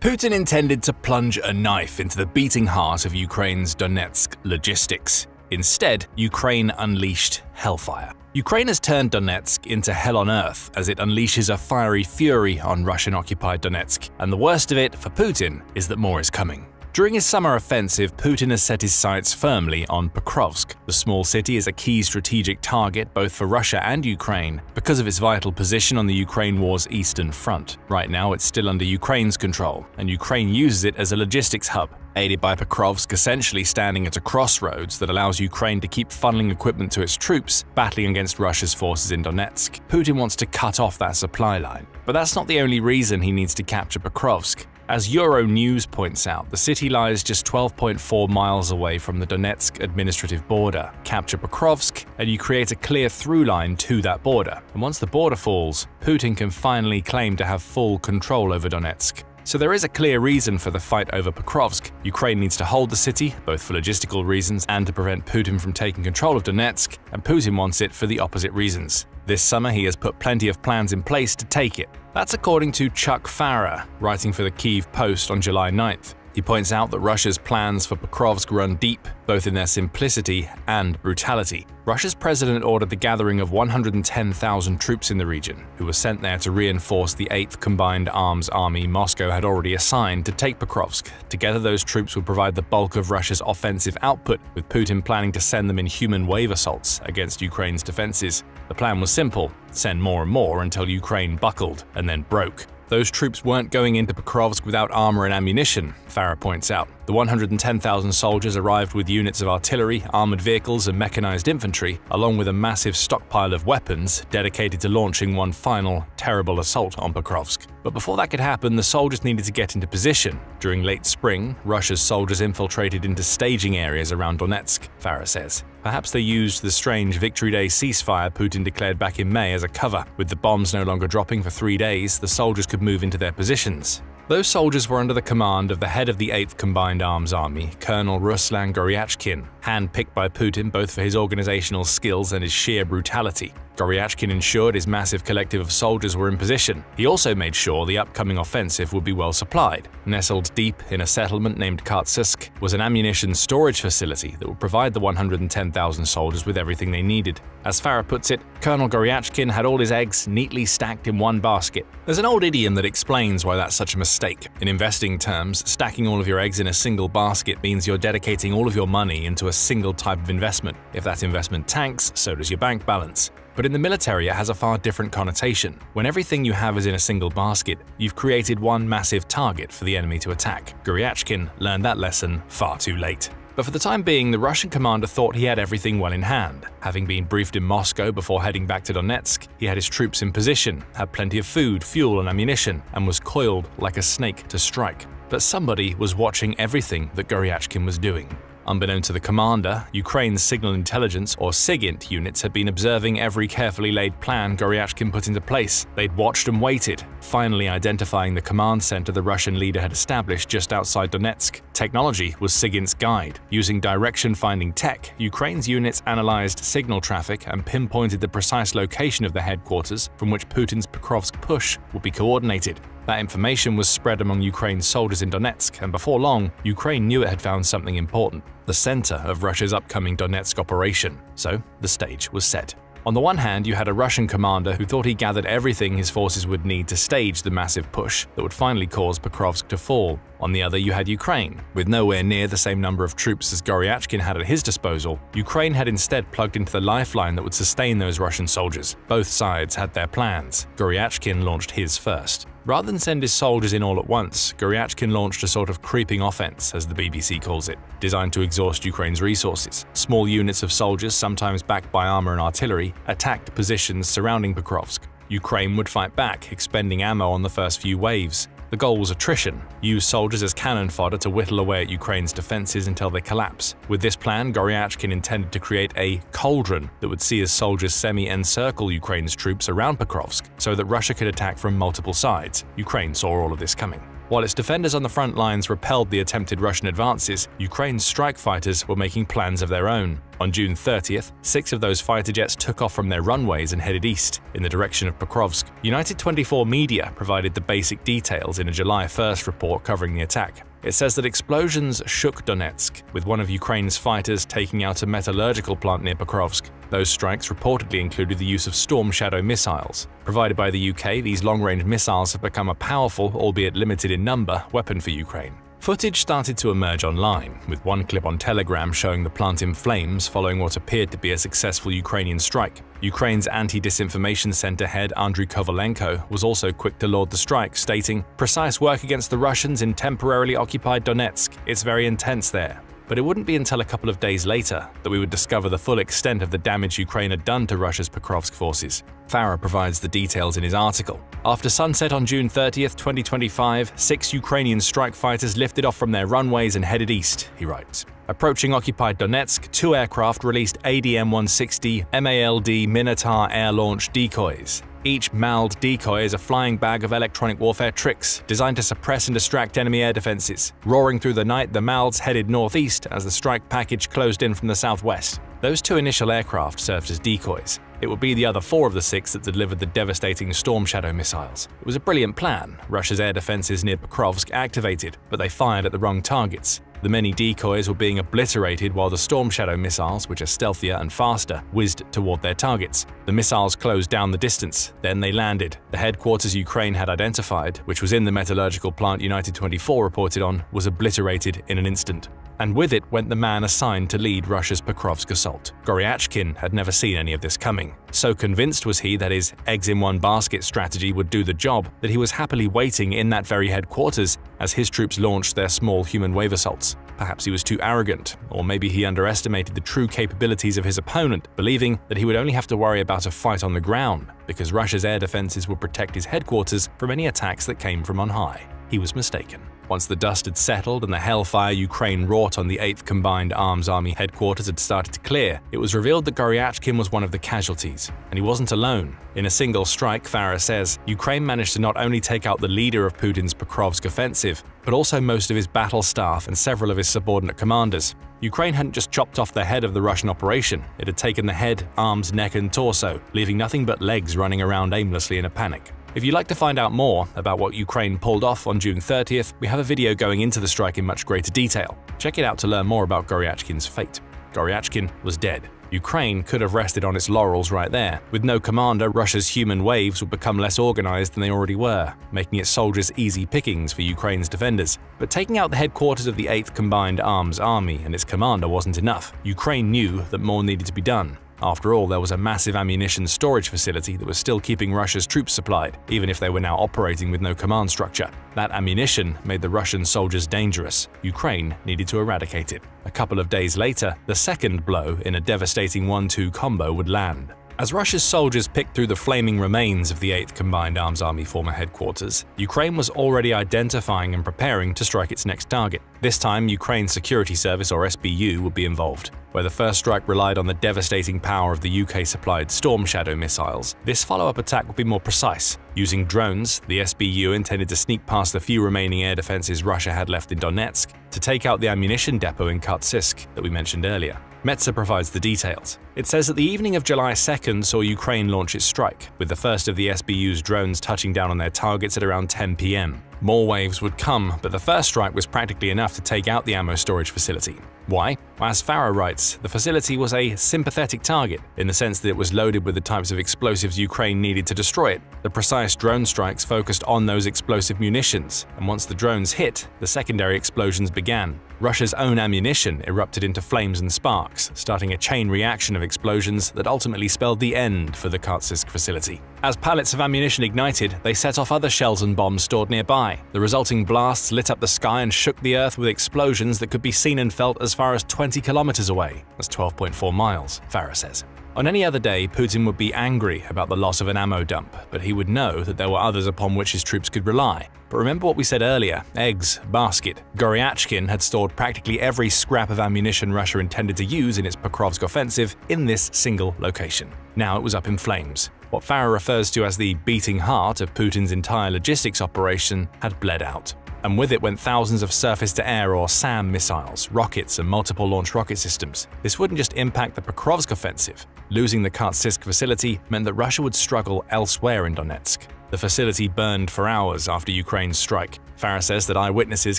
Putin intended to plunge a knife into the beating heart of Ukraine's Donetsk logistics. Instead, Ukraine unleashed hellfire. Ukraine has turned Donetsk into hell on earth as it unleashes a fiery fury on Russian-occupied Donetsk, and the worst of it for Putin is that more is coming. During his summer offensive, Putin has set his sights firmly on Pokrovsk. The small city is a key strategic target both for Russia and Ukraine because of its vital position on the Ukraine war's eastern front. Right now, it's still under Ukraine's control, and Ukraine uses it as a logistics hub, aided by Pokrovsk essentially standing at a crossroads that allows Ukraine to keep funneling equipment to its troops battling against Russia's forces in Donetsk. Putin wants to cut off that supply line. But that's not the only reason he needs to capture Pokrovsk. As Euronews points out, the city lies just 12.4 miles away from the Donetsk administrative border. Capture Pokrovsk, and you create a clear through line to that border. And once the border falls, Putin can finally claim to have full control over Donetsk. So there is a clear reason for the fight over Pokrovsk. Ukraine needs to hold the city, both for logistical reasons and to prevent Putin from taking control of Donetsk, and Putin wants it for the opposite reasons. This summer, he has put plenty of plans in place to take it. That's according to Chuck Farrer, writing for the Kyiv Post on July 9th. He points out that Russia's plans for Pokrovsk run deep, both in their simplicity and brutality. Russia's president ordered the gathering of 110,000 troops in the region, who were sent there to reinforce the 8th Combined Arms Army Moscow had already assigned to take Pokrovsk. Together, those troops would provide the bulk of Russia's offensive output, with Putin planning to send them in human wave assaults against Ukraine's defenses. The plan was simple: send more and more until Ukraine buckled and then broke. Those troops weren't going into Pokrovsk without armor and ammunition, Farrer points out. The 110,000 soldiers arrived with units of artillery, armored vehicles, and mechanized infantry, along with a massive stockpile of weapons dedicated to launching one final, terrible assault on Pokrovsk. But before that could happen, the soldiers needed to get into position. During late spring, Russia's soldiers infiltrated into staging areas around Donetsk, Farrer says. Perhaps they used the strange Victory Day ceasefire Putin declared back in May as a cover. With the bombs no longer dropping for 3 days, the soldiers could move into their positions. Those soldiers were under the command of the head of the 8th Combined Arms Army, Colonel Ruslan Goryachkin, hand-picked by Putin both for his organizational skills and his sheer brutality. Goryachkin ensured his massive collective of soldiers were in position. He also made sure the upcoming offensive would be well supplied. Nestled deep in a settlement named Kartsysk was an ammunition storage facility that would provide the 110,000 soldiers with everything they needed. As Farrer puts it, Colonel Goryachkin had all his eggs neatly stacked in one basket. There's an old idiom that explains why that's such a mistake. In investing terms, stacking all of your eggs in a single basket means you're dedicating all of your money into a single type of investment. If that investment tanks, so does your bank balance. But in the military, it has a far different connotation. When everything you have is in a single basket, you've created one massive target for the enemy to attack. Goryachkin learned that lesson far too late. But for the time being, the Russian commander thought he had everything well in hand. Having been briefed in Moscow before heading back to Donetsk, he had his troops in position, had plenty of food, fuel, and ammunition, and was coiled like a snake to strike. But somebody was watching everything that Goryachkin was doing. Unbeknown to the commander, Ukraine's signal intelligence, or SIGINT, units had been observing every carefully laid plan Goryachkin put into place. They'd watched and waited, finally identifying the command center the Russian leader had established just outside Donetsk. Technology was SIGINT's guide. Using direction-finding tech, Ukraine's units analyzed signal traffic and pinpointed the precise location of the headquarters from which Putin's Pokrovsk push would be coordinated. That information was spread among Ukraine's soldiers in Donetsk, and before long, Ukraine knew it had found something important: the center of Russia's upcoming Donetsk operation. So, the stage was set. On the one hand, you had a Russian commander who thought he gathered everything his forces would need to stage the massive push that would finally cause Pokrovsk to fall. On the other, you had Ukraine. With nowhere near the same number of troops as Goryachkin had at his disposal, Ukraine had instead plugged into the lifeline that would sustain those Russian soldiers. Both sides had their plans. Goryachkin launched his first. Rather than send his soldiers in all at once, Goryachkin launched a sort of creeping offense, as the BBC calls it, designed to exhaust Ukraine's resources. Small units of soldiers, sometimes backed by armor and artillery, attacked positions surrounding Pokrovsk. Ukraine would fight back, expending ammo on the first few waves. The goal was attrition. Use soldiers as cannon fodder to whittle away at Ukraine's defenses until they collapse. With this plan, Goryachkin intended to create a cauldron that would see his soldiers semi-encircle Ukraine's troops around Pokrovsk so that Russia could attack from multiple sides. Ukraine saw all of this coming. While its defenders on the front lines repelled the attempted Russian advances, Ukraine's strike fighters were making plans of their own. On June 30th, 6 of those fighter jets took off from their runways and headed east, in the direction of Pokrovsk. United 24 media provided the basic details in a July 1st report covering the attack. It says that explosions shook Donetsk, with one of Ukraine's fighters taking out a metallurgical plant near Pokrovsk. Those strikes reportedly included the use of Storm Shadow missiles. Provided by the UK, these long-range missiles have become a powerful, albeit limited in number, weapon for Ukraine. Footage started to emerge online, with one clip on Telegram showing the plant in flames following what appeared to be a successful Ukrainian strike. Ukraine's anti-disinformation center head Andriy Kovalenko was also quick to laud the strike, stating, "Precise work against the Russians in temporarily occupied Donetsk. It's very intense there." But it wouldn't be until a couple of days later that we would discover the full extent of the damage Ukraine had done to Russia's Pokrovsk forces. Farah provides the details in his article. After sunset on June 30th, 2025, 6 Ukrainian strike fighters lifted off from their runways and headed east, he writes. Approaching occupied Donetsk, 2 aircraft released ADM-160 MALD Minotaur air-launched decoys. Each MALD decoy is a flying bag of electronic warfare tricks designed to suppress and distract enemy air defenses. Roaring through the night, the MALDs headed northeast as the strike package closed in from the southwest. Those 2 initial aircraft served as decoys. It would be the other 4 of the 6 that delivered the devastating Storm Shadow missiles. It was a brilliant plan. Russia's air defenses near Pokrovsk activated, but they fired at the wrong targets. The many decoys were being obliterated while the Storm Shadow missiles, which are stealthier and faster, whizzed toward their targets. The missiles closed down the distance, then they landed. The headquarters Ukraine had identified, which was in the metallurgical plant United 24 reported on, was obliterated in an instant. And with it went the man assigned to lead Russia's Pokrovsk assault. Goryachkin had never seen any of this coming. So convinced was he that his eggs-in-one-basket strategy would do the job that he was happily waiting in that very headquarters as his troops launched their small human wave assaults. Perhaps he was too arrogant, or maybe he underestimated the true capabilities of his opponent, believing that he would only have to worry about a fight on the ground because Russia's air defenses would protect his headquarters from any attacks that came from on high. He was mistaken. Once the dust had settled and the hellfire Ukraine wrought on the 8th Combined Arms Army headquarters had started to clear, it was revealed that Goryachkin was one of the casualties. And he wasn't alone. In a single strike, Farah says, Ukraine managed to not only take out the leader of Putin's Pokrovsk offensive, but also most of his battle staff and several of his subordinate commanders. Ukraine hadn't just chopped off the head of the Russian operation, it had taken the head, arms, neck and torso, leaving nothing but legs running around aimlessly in a panic. If you'd like to find out more about what Ukraine pulled off on June 30th, we have a video going into the strike in much greater detail. Check it out to learn more about Goryachkin's fate. Goryachkin was dead. Ukraine could have rested on its laurels right there. With no commander, Russia's human waves would become less organized than they already were, making its soldiers easy pickings for Ukraine's defenders. But taking out the headquarters of the 8th Combined Arms Army and its commander wasn't enough. Ukraine knew that more needed to be done. After all, there was a massive ammunition storage facility that was still keeping Russia's troops supplied, even if they were now operating with no command structure. That ammunition made the Russian soldiers dangerous. Ukraine needed to eradicate it. A couple of days later, the second blow in a devastating 1-2 combo would land. As Russia's soldiers picked through the flaming remains of the 8th Combined Arms Army former headquarters, Ukraine was already identifying and preparing to strike its next target. This time, Ukraine's Security Service, or SBU, would be involved. Where the first strike relied on the devastating power of the UK-supplied Storm Shadow missiles, this follow-up attack would be more precise. Using drones, the SBU intended to sneak past the few remaining air defenses Russia had left in Donetsk to take out the ammunition depot in Kharkiv that we mentioned earlier. Metsa provides the details. It says that the evening of July 2nd saw Ukraine launch its strike, with the first of the SBU's drones touching down on their targets at around 10 p.m. More waves would come, but the first strike was practically enough to take out the ammo storage facility. Why? As Farah writes, the facility was a sympathetic target, in the sense that it was loaded with the types of explosives Ukraine needed to destroy it. The precise drone strikes focused on those explosive munitions, and once the drones hit, the secondary explosions began. Russia's own ammunition erupted into flames and sparks, starting a chain reaction of explosions that ultimately spelled the end for the Kharkiv facility. As pallets of ammunition ignited, they set off other shells and bombs stored nearby. The resulting blasts lit up the sky and shook the earth with explosions that could be seen and felt as far as 20 kilometers away. That's 12.4 miles, Farah says. On any other day, Putin would be angry about the loss of an ammo dump, but he would know that there were others upon which his troops could rely. But remember what we said earlier, eggs, basket. Goryachkin had stored practically every scrap of ammunition Russia intended to use in its Pokrovsk offensive in this single location. Now it was up in flames. What Farah refers to as the beating heart of Putin's entire logistics operation had bled out. and with it went thousands of surface-to-air or SAM missiles, rockets, and multiple launch rocket systems. This wouldn't just impact the Pokrovsk offensive. Losing the Kartsysk facility meant that Russia would struggle elsewhere in Donetsk. The facility burned for hours after Ukraine's strike. Farah says that eyewitnesses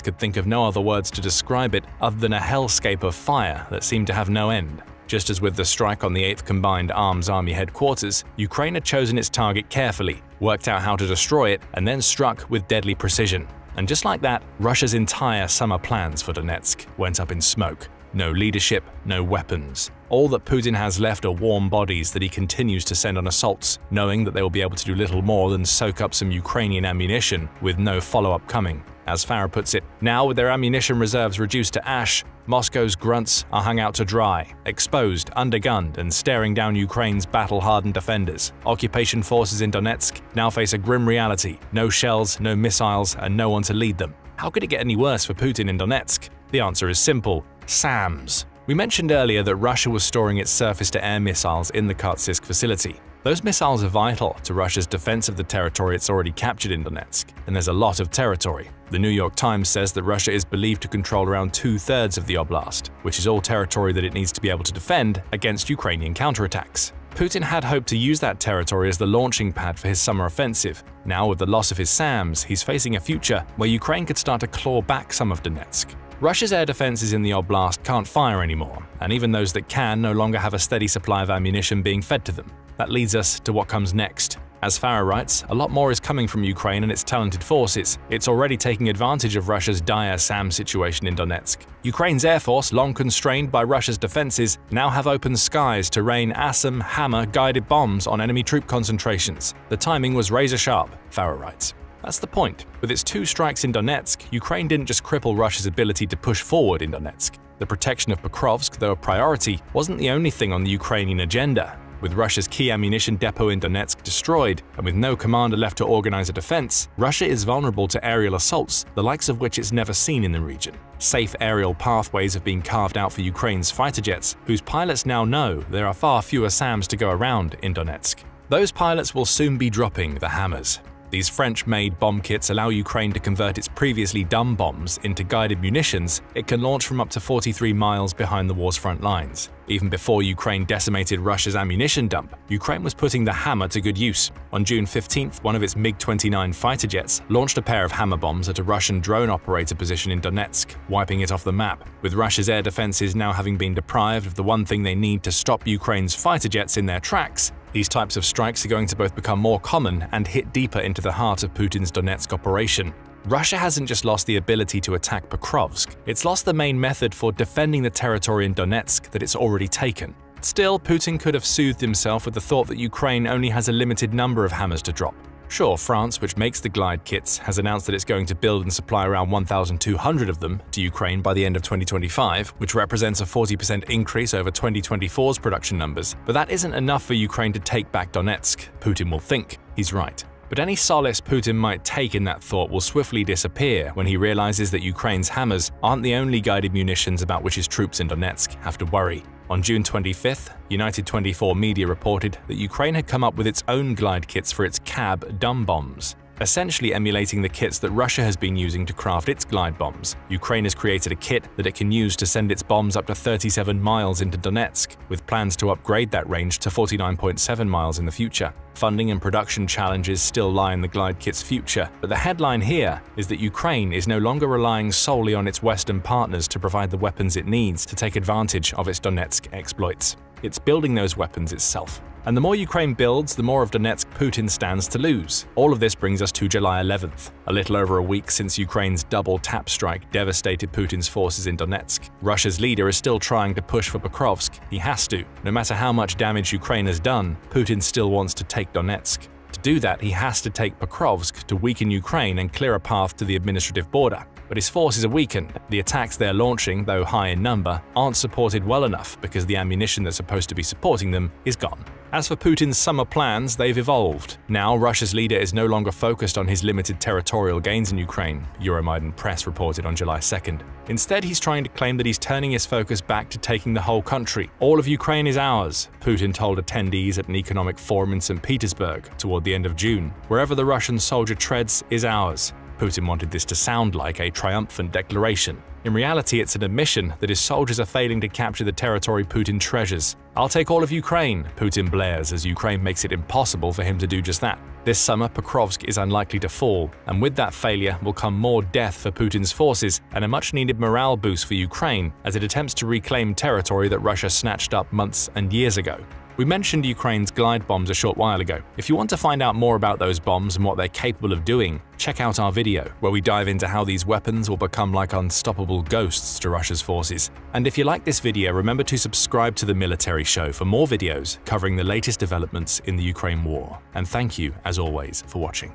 could think of no other words to describe it other than a hellscape of fire that seemed to have no end. Just as with the strike on the 8th Combined Arms Army headquarters, Ukraine had chosen its target carefully, worked out how to destroy it, and then struck with deadly precision. And just like that, Russia's entire summer plans for Donetsk went up in smoke. No leadership, no weapons. All that Putin has left are warm bodies that he continues to send on assaults, knowing that they will be able to do little more than soak up some Ukrainian ammunition with no follow-up coming. As Farah puts it, now with their ammunition reserves reduced to ash, Moscow's grunts are hung out to dry, exposed, undergunned, and staring down Ukraine's battle-hardened defenders. Occupation forces in Donetsk now face a grim reality: no shells, no missiles, and no one to lead them. How could it get any worse for Putin in Donetsk? The answer is simple: SAMs. We mentioned earlier that Russia was storing its surface-to-air missiles in the Kartsysk facility. Those missiles are vital to Russia's defense of the territory it's already captured in Donetsk, and there's a lot of territory. The New York Times says that Russia is believed to control around 2/3 of the oblast, which is all territory that it needs to be able to defend against Ukrainian counterattacks. Putin had hoped to use that territory as the launching pad for his summer offensive. Now, with the loss of his SAMs, he's facing a future where Ukraine could start to claw back some of Donetsk. Russia's air defenses in the oblast can't fire anymore, and even those that can no longer have a steady supply of ammunition being fed to them. That leads us to what comes next. As Farah writes, a lot more is coming from Ukraine and its talented forces. It's already taking advantage of Russia's dire SAM situation in Donetsk. Ukraine's air force, long constrained by Russia's defenses, now have open skies to rain ASAM Hammer guided bombs on enemy troop concentrations. The timing was razor-sharp, Farah writes. That's the point. With its 2 strikes in Donetsk, Ukraine didn't just cripple Russia's ability to push forward in Donetsk. The protection of Pokrovsk, though a priority, wasn't the only thing on the Ukrainian agenda. With Russia's key ammunition depot in Donetsk destroyed, and with no commander left to organize a defense, Russia is vulnerable to aerial assaults, the likes of which it's never seen in the region. Safe aerial pathways have been carved out for Ukraine's fighter jets, whose pilots now know there are far fewer SAMs to go around in Donetsk. Those pilots will soon be dropping the Hammers. These French-made bomb kits allow Ukraine to convert its previously dumb bombs into guided munitions it can launch from up to 43 miles behind the war's front lines. Even before Ukraine decimated Russia's ammunition dump, Ukraine was putting the Hammer to good use. On June 15th, one of its MiG-29 fighter jets launched a pair of Hammer bombs at a Russian drone operator position in Donetsk, wiping it off the map. With Russia's air defenses now having been deprived of the one thing they need to stop Ukraine's fighter jets in their tracks, these types of strikes are going to both become more common and hit deeper into the heart of Putin's Donetsk operation. Russia hasn't just lost the ability to attack Pokrovsk, it's lost the main method for defending the territory in Donetsk that it's already taken. Still, Putin could have soothed himself with the thought that Ukraine only has a limited number of Hammers to drop. Sure, France, which makes the glide kits, has announced that it's going to build and supply around 1,200 of them to Ukraine by the end of 2025, which represents a 40% increase over 2024's production numbers. But that isn't enough for Ukraine to take back Donetsk, Putin will think. He's right. But any solace Putin might take in that thought will swiftly disappear when he realizes that Ukraine's Hammers aren't the only guided munitions about which his troops in Donetsk have to worry. On June 25th, United 24 media reported that Ukraine had come up with its own glide kits for its CAB dumb bombs. Essentially emulating the kits that Russia has been using to craft its glide bombs, Ukraine has created a kit that it can use to send its bombs up to 37 miles into Donetsk, with plans to upgrade that range to 49.7 miles in the future. Funding and production challenges still lie in the glide kit's future, but the headline here is that Ukraine is no longer relying solely on its Western partners to provide the weapons it needs to take advantage of its Donetsk exploits. It's building those weapons itself. And the more Ukraine builds, the more of Donetsk Putin stands to lose. All of this brings us to July 11th, a little over a week since Ukraine's double tap strike devastated Putin's forces in Donetsk. Russia's leader is still trying to push for Pokrovsk. He has to. No matter how much damage Ukraine has done, Putin still wants to take Donetsk. To do that, he has to take Pokrovsk to weaken Ukraine and clear a path to the administrative border. But his forces are weakened. The attacks they're launching, though high in number, aren't supported well enough because the ammunition that's supposed to be supporting them is gone. As for Putin's summer plans, they've evolved. Now, Russia's leader is no longer focused on his limited territorial gains in Ukraine, Euromaidan Press reported on July 2nd. Instead, he's trying to claim that he's turning his focus back to taking the whole country. All of Ukraine is ours, Putin told attendees at an economic forum in St. Petersburg toward the end of June. Wherever the Russian soldier treads is ours. Putin wanted this to sound like a triumphant declaration. In reality, it's an admission that his soldiers are failing to capture the territory Putin treasures. "I'll take all of Ukraine," Putin blares as Ukraine makes it impossible for him to do just that. This summer, Pokrovsk is unlikely to fall, and with that failure will come more death for Putin's forces and a much-needed morale boost for Ukraine as it attempts to reclaim territory that Russia snatched up months and years ago. We mentioned Ukraine's glide bombs a short while ago. If you want to find out more about those bombs and what they're capable of doing, check out our video, where we dive into how these weapons will become like unstoppable ghosts to Russia's forces. And if you like this video, remember to subscribe to The Military Show for more videos covering the latest developments in the Ukraine war. And thank you, as always, for watching.